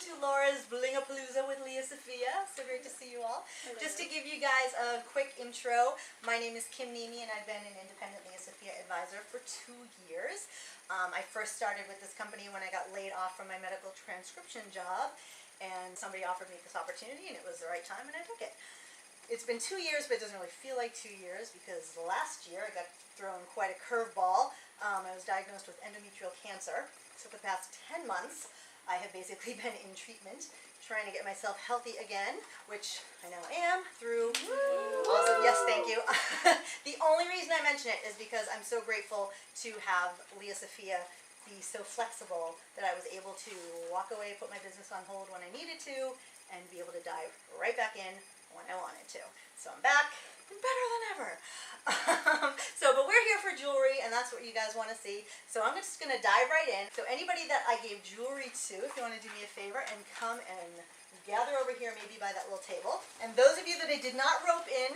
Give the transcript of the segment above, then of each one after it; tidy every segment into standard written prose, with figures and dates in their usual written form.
to Laura's Blingapalooza with Leah Sophia. So great to see you all. Hello. Just to give you guys a quick intro, my name is Niemi and I've been an independent Leah Sophia advisor for 2 years. I first started with this company when I got laid off from my medical transcription job, and somebody offered me this opportunity and it was the right time and I took it. It's been 2 years, but it doesn't really feel like 2 years because last year I got thrown quite a curveball. I was diagnosed with endometrial cancer. So for the past 10 months, I have basically been in treatment, trying to get myself healthy again, which I now am through. Awesome, yes, thank you. The only reason I mention it is because I'm so grateful to have Leah Sophia be so flexible that I was able to walk away, put my business on hold when I needed to, and be able to dive right back in when I wanted to. So I'm back and better than ever. But we're here for jewelry, and that's what you guys want to see. So I'm just going to dive right in. So anybody that I gave jewelry to, if you want to do me a favor and come and gather over here, maybe by that little table. And those of you that I did not rope in,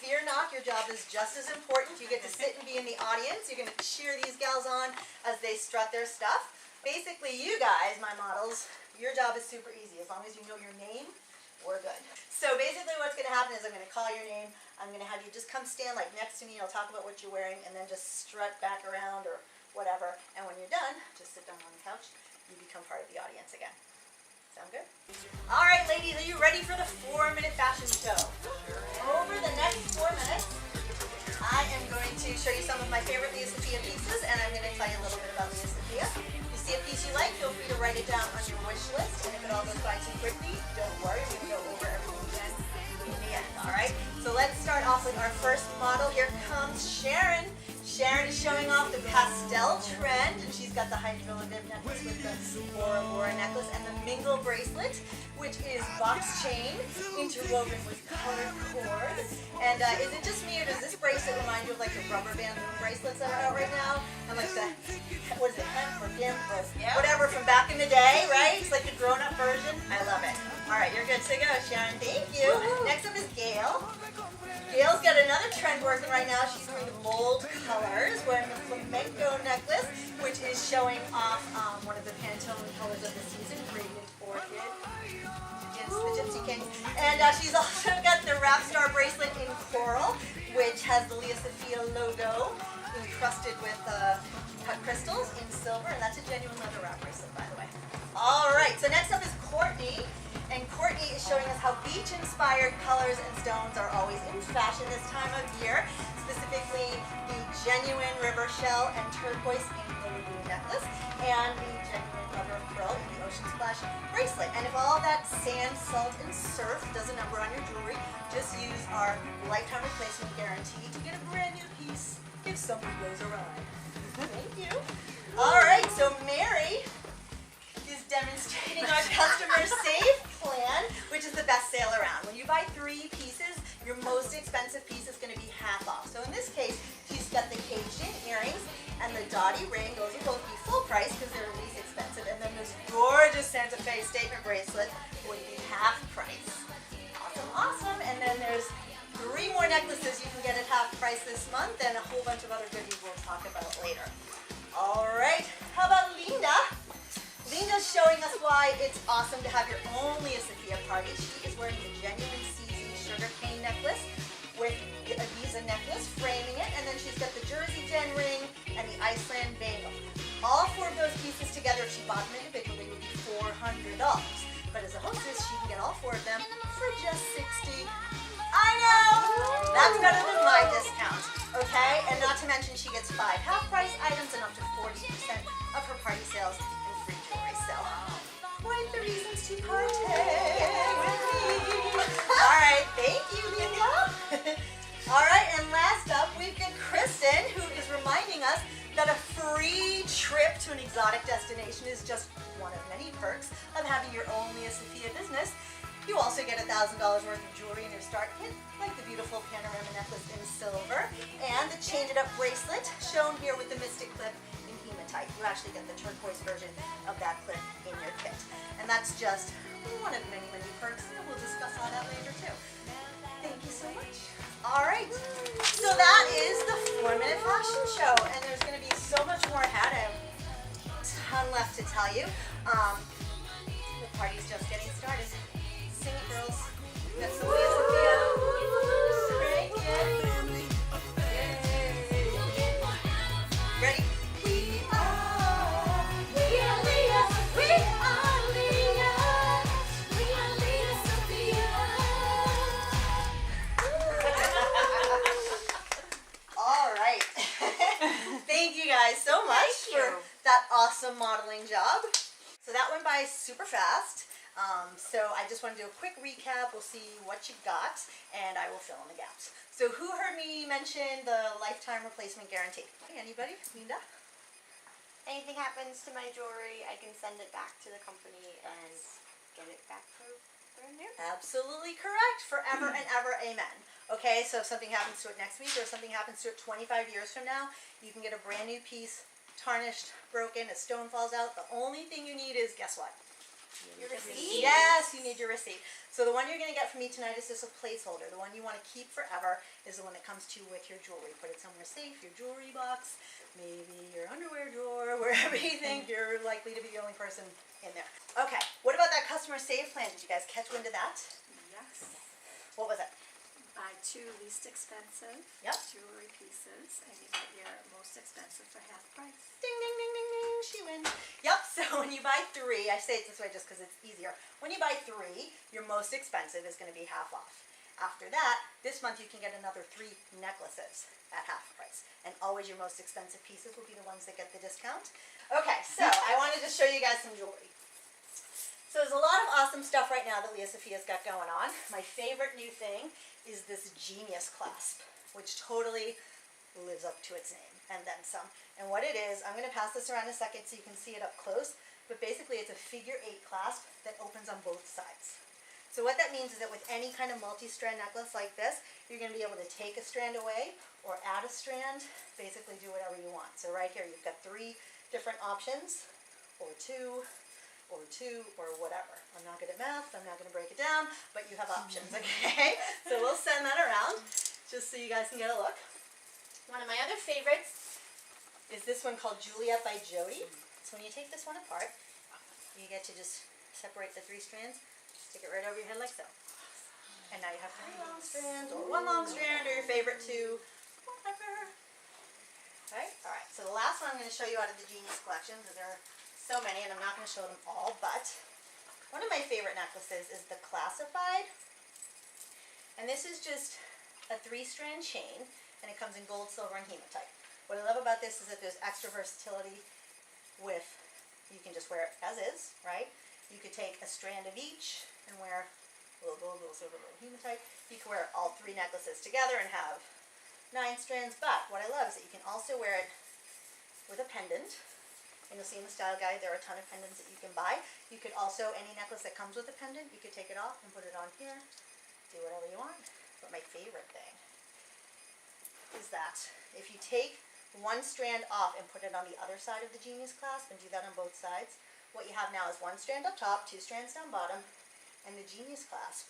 fear not, your job is just as important. You get to sit and be in the audience. You're going to cheer these gals on as they strut their stuff. Basically, you guys, my models, your job is super easy. As long as you know your name, we're good. So basically what's going to happen is I'm going to call your name. I'm going to have you just come stand like next to me. I'll talk about what you're wearing and then just strut back around or whatever. And when you're done, just sit down on the couch. You become part of the audience again. Sound good? All right, ladies, are you ready for the 4-minute fashion show? Over the next 4 minutes, I am going to show you some of my favorite Leah Sophia pieces, and I'm going to tell you a little bit about Leah Sophia. If you see a piece you like, feel free to write it down on your wish list, and if it all goes by too quickly, don't worry, we're going to go over everything again in the end, all right? So let's start off with our first model. Here comes Sharon. Sharon is showing off the pastel trend, and she's got the hydrologib necklace with the Bora Bora necklace and the mingle bracelet, which is box chain interwoven with colored cord. And is it just me, or does this bracelet remind you of like the rubber band bracelets that are out right now? And like the, what is it, hemp or gimp or whatever from back in the day, right? It's like the grown-up version. I love it. All right, you're good to go, Sharon. Thank you. Next up is Gail. Gail's got another trend working right now. She's wearing the bold colors, wearing the flamenco necklace, which is showing off one of the Pantone colors of the season, Radiant Orchid, the Gypsy King. And she's also got the Rap Star bracelet in coral, which has the Leah Sophia logo encrusted with cut crystals in silver, and that's a genuine leather wrap bracelet, by the way. All right, so next up is Courtney. And Courtney is showing us how beach-inspired colors and stones are always in fashion this time of year, specifically the genuine river shell and turquoise in the lagoon necklace, and the genuine mother of pearl in the ocean splash bracelet. And if all that sand, salt, and surf does a number on your jewelry, just use our lifetime replacement guarantee to get a brand new piece if somebody goes awry. Thank you. All right, so Mary is demonstrating our customer safe plan, which is the best sale around. When you buy 3 pieces, your most expensive piece is going to be half off. So in this case, she's got the caged-in earrings and the dotty ring. Those will both be full price because they're least expensive. And then this gorgeous Santa Fe statement bracelet would be half price. Awesome, awesome. And then there's 3 more necklaces you can get at half price this month and a whole bunch of other goodies we'll talk about later. All right, how about Linda? Linda's showing us why it's awesome to have your own Leah Sophia party. She is wearing the genuine seasoned sugar cane necklace with the Ibiza necklace, framing it, and then she's got the Jersey Gen ring and the Iceland bangle. All 4 of those pieces together, if she bought them individually, would be $400. But as a hostess, she can get all 4 of them for just $60. I know! That's better than my discount, okay? And not to mention, she gets 5 half-price items and up to 40% of her party sales in free jewelry. So, quite the reasons to party with me. All right, thank you, Linda. All right, and last up, we've got Kristen, who is reminding us that a free trip to an exotic destination is just one of many perks of having your own Leah Sophia business. You also get $1,000 worth of jewelry in your start kit, like the beautiful panorama necklace in silver, and the Change It Up bracelet, shown here with the Mystic Clip in hematite. You actually get the turquoise version of that clip in your kit. And that's just one of many, many perks, and we'll discuss all that later too. Thank you so much. All right, so that is the 4-minute fashion show, and there's going to be so much more ahead. I have a ton left to tell you. Party's just getting started. Sing it, girls. That's Leah Sophia. Crank it. Ready? We are Leah. We are Leah. We are Leah Sophia. All right. Thank you guys so much for that awesome modeling job. So that went by super fast. So I just want to do a quick recap. We'll see what you got, and I will fill in the gaps. So who heard me mention the lifetime replacement guarantee? Anybody? Linda? Anything happens to my jewelry, I can send it back to the company and get it back for brand new. Absolutely correct. Forever and ever, amen. Okay, so if something happens to it next week or something happens to it 25 years from now, you can get a brand new piece, tarnished, broken, a stone falls out. The only thing you need is, guess what? Your receipt? Yes, you need your receipt. So the one you're going to get from me tonight is just a placeholder. The one you want to keep forever is the one that comes to you with your jewelry. Put it somewhere safe, your jewelry box, maybe your underwear drawer, wherever you think you're likely to be the only person in there. Okay, what about that customer save plan? Did you guys catch wind of that? Yes. What was it? Buy two least expensive jewelry pieces, and you get your most expensive for half price. Ding, ding, ding, ding, ding, she wins. Yep, so when you buy three, I say it this way just because it's easier. When you buy three, your most expensive is going to be half off. After that, this month you can get another 3 necklaces at half price. And always your most expensive pieces will be the ones that get the discount. Okay, so I wanted to show you guys some jewelry. So there's a lot of awesome stuff right now that Leah Sophia's got going on. My favorite new thing is this Genius clasp, which totally lives up to its name, and then some. And what it is, I'm going to pass this around a second so you can see it up close, but basically it's a figure 8 clasp that opens on both sides. So what that means is that with any kind of multi-strand necklace like this, you're going to be able to take a strand away or add a strand, basically do whatever you want. So right here you've got 3 different options, or 2, or whatever. I'm not good at math, I'm not going to break it down, but you have options, okay? So we'll send that around just so you guys can get a look. One of my other favorites is this one called Juliet by Jody. So when you take this one apart, you get to just separate the 3 strands, stick it right over your head like so. And now you have 3 long strands, or 1 long strand, or your favorite 2, whatever. Alright, so the last one I'm going to show you out of the Genius collection, because there are so many, and I'm not going to show them all, but one of my favorite necklaces is the Classified. And this is just a 3-strand chain, and it comes in gold, silver, and hematite. What I love about this is that there's extra versatility with, you can just wear it as is, right? You could take a strand of each and wear a little gold, little silver, little hematite. You can wear all 3 necklaces together and have 9 strands, but what I love is that you can also wear it with a pendant. And you'll see in the style guide there are a ton of pendants that you can buy. You could also, any necklace that comes with a pendant, you could take it off and put it on here. Do whatever you want. But my favorite thing is that if you take 1 strand off and put it on the other side of the Genius clasp and do that on both sides, what you have now is 1 strand up top, 2 strands down bottom, and the Genius clasp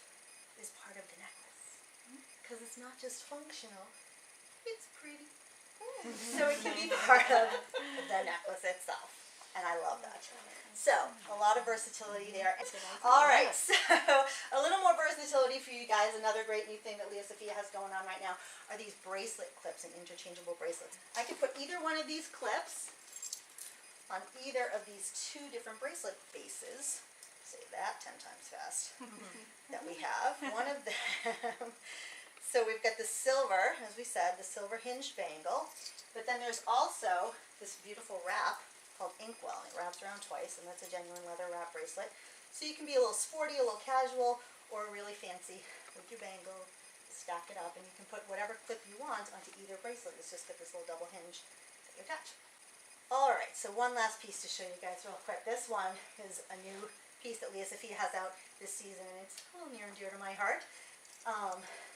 is part of the necklace. Because it's not just functional, it's pretty. So it can be part of the necklace itself, and I love that. So, a lot of versatility there. Alright, so a little more versatility for you guys. Another great new thing that Leah Sophia has going on right now are these bracelet clips and interchangeable bracelets. I can put either one of these clips on either of these 2 different bracelet bases. Say that 10 times fast. That we have. One of them. So we've got the silver, as we said, the silver hinged bangle, but then there's also this beautiful wrap called Inkwell. It wraps around twice, and that's a genuine leather wrap bracelet. So you can be a little sporty, a little casual, or really fancy with your bangle. Stack it up, and you can put whatever clip you want onto either bracelet. It's just got this little double hinge that you attach. Alright, so one last piece to show you guys real quick. This one is a new piece that Leah Sophia has out this season, and it's a little near and dear to my heart.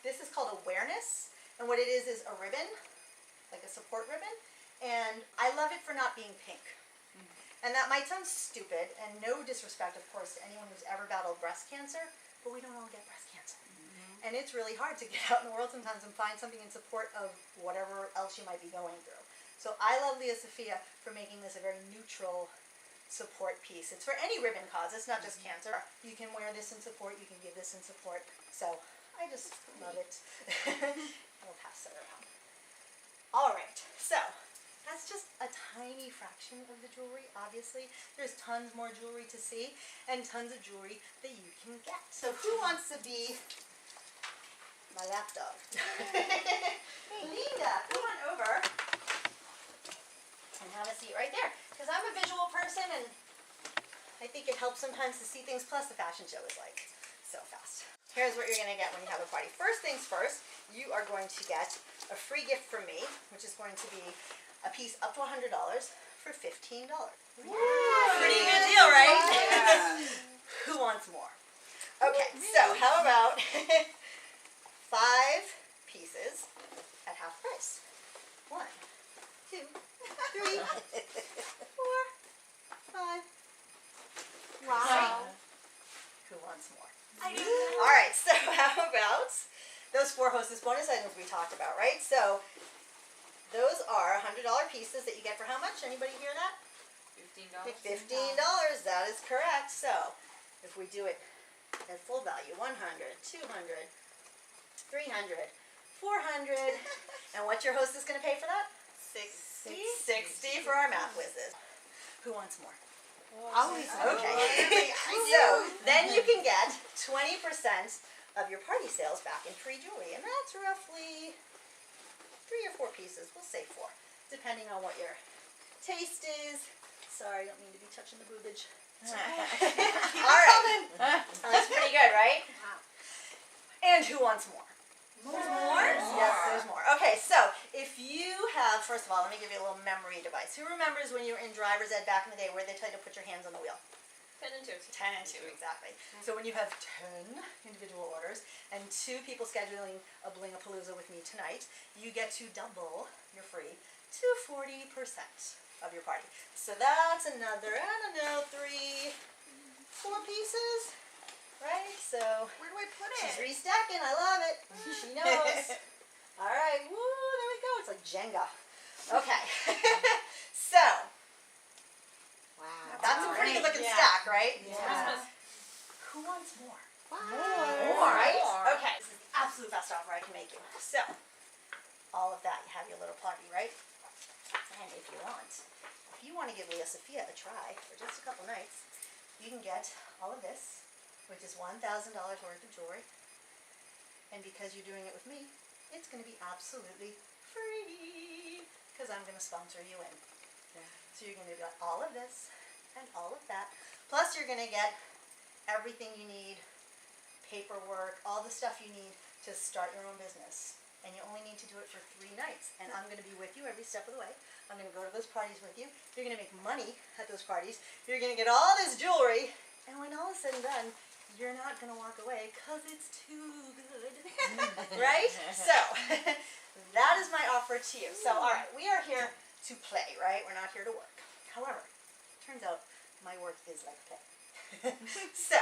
This is called Awareness, and what it is a ribbon, like a support ribbon, and I love it for not being pink. And that might sound stupid, and no disrespect, of course, to anyone who's ever battled breast cancer, but we don't all get breast cancer. And it's really hard to get out in the world sometimes and find something in support of whatever else you might be going through. So I love Leah Sophia for making this a very neutral support piece. It's for any ribbon cause. It's not just cancer. You can wear this in support. You can give this in support. So I just love it. I'll pass it around. All right. So that's just a tiny fraction of the jewelry. Obviously, there's tons more jewelry to see and tons of jewelry that you can get. So who wants to be my lap dog? Linda, come on over and have a seat right there. Because I'm a visual person and I think it helps sometimes to see things, plus the fashion show is like so fast. Here's what you're going to get when you have a party. First things first, you are going to get a free gift from me, which is going to be a piece up to $100 for $15. Pretty good deal, right? Yeah. Who wants more? Okay, so how about 5 pieces at half price? 1, 2, 3, 4, 5. Wow. Who wants more? I do. All right, so how about those 4 hostess bonus items we talked about, right? So those are $100 pieces that you get for how much? Anybody hear that? $15. $15. That is correct. So if we do it at full value, 100, 200, 300, 400, and what's your hostess going to pay for that? 60. 60 for our math whizzes. Who wants more? Always. Okay. So then you can get 20% of your party sales back in free jewelry, and that's roughly 3 or 4 pieces. We'll say 4, depending on what your taste is. Sorry, I don't mean to be touching the boobage. All right. That's pretty good, right? Wow. And who wants more? More? Yes, there's more. Okay, so if you have, first of all, let me give you a little memory device. Who remembers when you were in driver's ed back in the day where they tell you to put your hands on the wheel? 10 and 2. 10 and 2, exactly. So when you have 10 individual orders and 2 people scheduling a Bling-a-Palooza with me tonight, you get to double your free to 40% of your party. So that's another, I don't know, 3, 4 pieces, right? So Where do I put she's it? restacking. I love it. She knows. All right. Woo, there we go. It's like Jenga. Okay. So Wow. that's a pretty good looking stack, right? Yeah. Christmas. Who wants more? More. Right? More. Okay. This is the absolute best offer I can make you. So, all of that, you have your little party, right? And if you want to give Leah Sophia a try for just a couple nights, you can get all of this, which is $1,000 worth of jewelry. And because you're doing it with me, it's going to be absolutely free because I'm going to sponsor you in. So you're going to get all of this and all of that. Plus you're going to get everything you need, paperwork, all the stuff you need to start your own business. And you only need to do it for 3 nights. And I'm going to be with you every step of the way. I'm going to go to those parties with you. You're going to make money at those parties. You're going to get all this jewelry. And when all is said and done, you're not going to walk away because it's too good. Right? So, that is my offer to you. So, all right, we are here to play, right? We're not here to work. However, turns out my work is like play. So,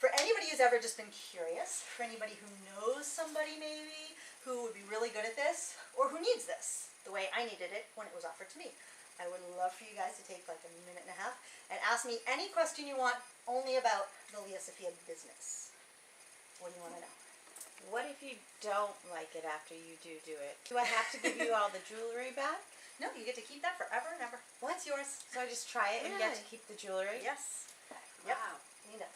for anybody who's ever just been curious, for anybody who knows somebody maybe who would be really good at this, or who needs this, the way I needed it when it was offered to me, I would love for you guys to take like a minute and a half and ask me any question you want only about the Leah Sophia business. What do you want to know? What if you don't like it after you do it? Do I have to give you all the jewelry back? No, you get to keep that forever and ever. It's yours. So I just try it and get to Really? keep the jewelry? Yes. Yep. Wow. Nina.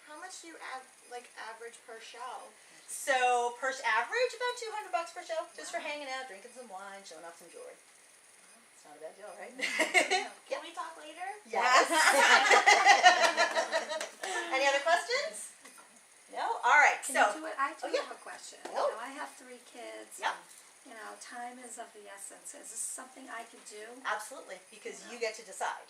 How much do you average per show? So, per average, about $200 per show, just for hanging out, drinking some wine, showing off some jewelry. It's not a bad deal, right? Can we talk later? Yes. Any other questions? No? All right. Can So, you do it? I do yeah. have a question. Oh. You know, I have 3 kids. Yep. You know, time is of the essence. Is this something I can do? absolutely, because you get to decide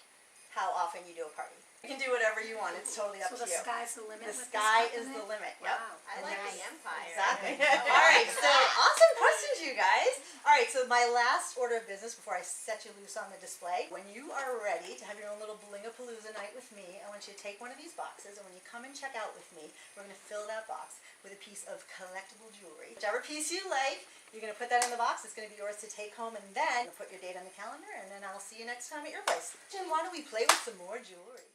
how often you do a party. You can do whatever you want. It's totally up So to the you. sky's the limit The with sky this is the company? limit. Yep. Wow. I like the empire. Exactly. All right. So, awesome question. questions, you guys. All right, so my last order of business before I set you loose on the display. When you are ready to have your own little Bling-a-Palooza night with me, I want you to take one of these boxes, and when you come and check out with me, we're going to fill that box with a piece of collectible jewelry. Whichever piece you like, you're going to put that in the box. It's going to be yours to take home, and then you'll put your date on the calendar, and then I'll see you next time at your place. And why don't we play with some more jewelry?